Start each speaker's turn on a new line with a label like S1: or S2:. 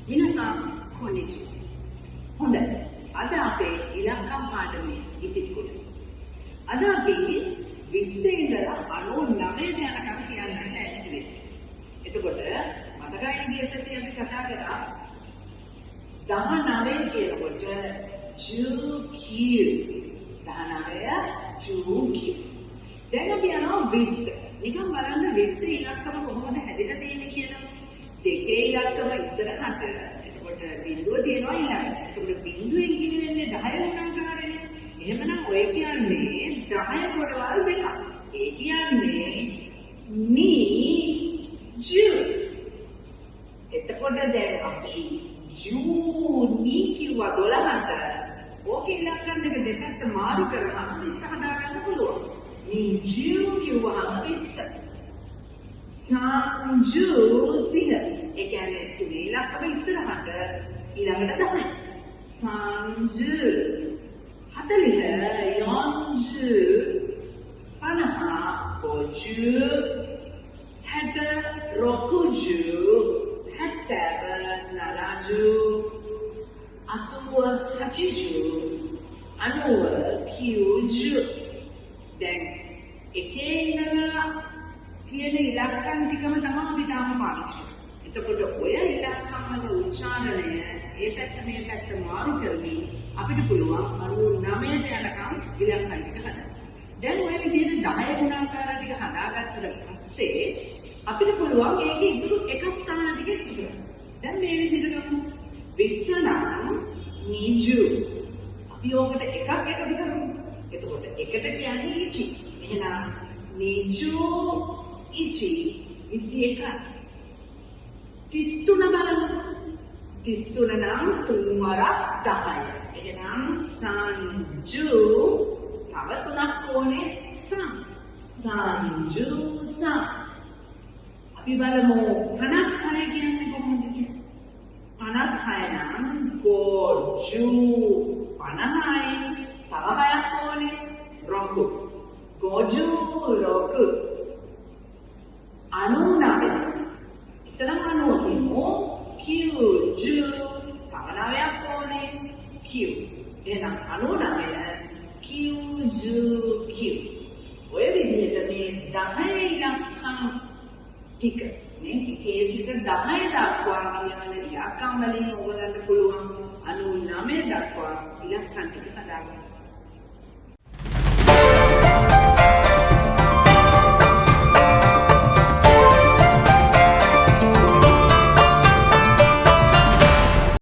S1: Minasan konnichiwa. හොඳයි. අද අපේ ඉලක්කම් පාඩමේ ඉතිරි කොටස. අද අපි 20 ඉඳලා 99ට යනකම් කියන්නට ඇස්ති වෙනවා. එතකොට මතකයි ගිය සතියේ අපි කතා කරා 19 කියනකොට ජූකියු 19 ජූකියු. දැන් අපි යනවා 20. නිකන් බලන්න 20 ඉලක්කම කොහොමද හැදෙලා තියෙන්නේ කියලා. දෙකේ ඉලක්කම ඉස්සරහට එතකොට බිඳුව තියෙනවා ඊළඟට. එතකොට බිඳුවෙන් කියෙන්නේ 10 ගුණාකාරනේ. එහෙමනම් ඔය කියන්නේ 10 කොටවල් දෙකක්. ඒ කියන්නේ ජු. එතකොට දැන් අපි ජූනි කිව්වා 12ට. ඕකේ ඉලක්කම් දෙක දෙපැත්ත මාරු කරාම 20 හදාගන්න පුළුවන්. ජු කිව්වහම 20. සංජු 30. ඒ කියන්නේ තුනේ ඉලක්කම ඉස්සරහට ඊළඟට 10. සංජු 40 යොන්ජු 50 කොජු 60 රොකුජු 70 නරජු 80 80 90 කියුජු. දැන් එකේ ඉඳලා තියෙන ඉලක්කම් ටිකම තමයි අපි තාම පාවිච්චි කරන්නේ. එතකොට ඔය ඉලක්කම් වල උච්චාරණය මේ පැත්ත මේ පැත්ත මාරු කරමින් අපිට පුළුවන් 99ට යනකම් ඉලක්කම් ටික හදන්න. දැන් ඔය විදිහට 10 ගුණාකාර ටික හදාගත්තට පස්සේ අපිට පුළුවන් ඒකේ ඉතුරු එක ස්ථාන ටික ඉතුරු කරන්න. දැන් මේ විදිහට ගමු. 20 නම් නිජු. අපි ඕකට එකක් එකතු කරමු. එතකොට එකට කියන්නේ ඉචි. එහෙනම් නිජු ඉචි 21. 33 බලමු. 33 නම් 3 වරක් 10. එහෙනම් සංජු තව 3ක් ඕනේ සංජු සම්. අපි බලමු 56 කියන්නේ කොහොමද කියන්නේ? 56 නම් ගෝජු 50යි. තව 6ක් ඕනේ රොකු. ගෝජු රොකු 99. ඉස්සලම 90 කියමු. කියුජු තව 9ක් ඕනේ කියු. එහෙනම් 99 කියුජු කියු. ඔය විදිහට මේ 10 ඉලක්කම් ටික මේ එකේ සිට 10 දක්වා කියන ඉලක්කම් වලින් ඔයගලන්ට පුළුවන් 99 දක්වා ඉලක්කම් ටික හදාගන්න.